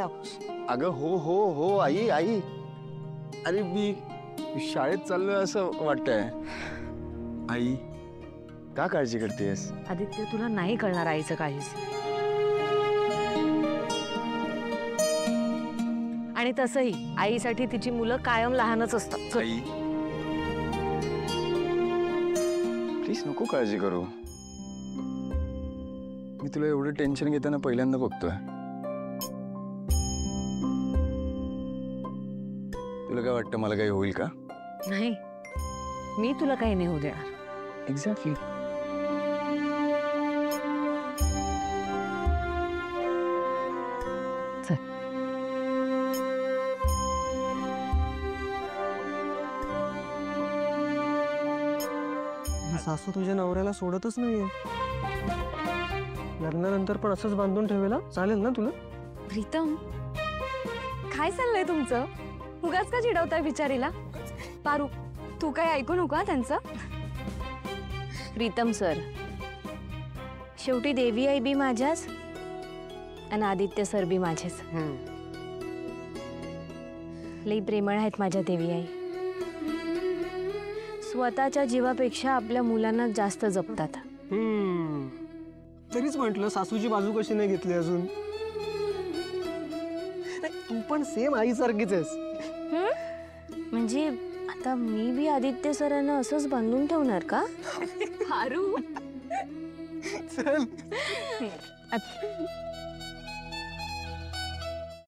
अगं हो हो हो आई आई, अरे मी शाळेत चाललोय असं वाटतंय. आई का काळजी करतेस? आदित्य, तुला नाही कळणार आईचं काहीच. आणि तसंही आईसाठी तिची मुलं कायम लहानच असतात. आई प्लीज नको काळजी करू. मी तुला एवढं टेन्शन घेताना पहिल्यांदा बघतोय. तुला काय वाटतं मला काही होईल का? नाही, मी तुला काही नाही होऊ देणार. एक्झॅक्टली. सासू तुझ्या नवऱ्याला सोडतच नाहीये. लग्नानंतर पण असंच बांधून ठेवायला चालेल ना तुला? प्रीतम, काय चाललंय तुमचं? उगाच का चिडवताय बिचारीला? पारू, तू काय ऐकू नका त्यांचं. प्रीतम सर, शेवटी देवी आई बी माझ्याच आणि आदित्य सर बी माझेच. लई प्रेमळ आहेत माझ्या देवी आई. स्वतःच्या जीवापेक्षा आपल्या मुलांना जास्त जपतात. तरीच म्हंटल सासूची बाजू कशी नाही घेतली अजून. तू पण सेम आईसारखीच आहेस. म्हणजे आता मी बी आदित्य सरांना असंच बांधून ठेवणार का? हारू चल.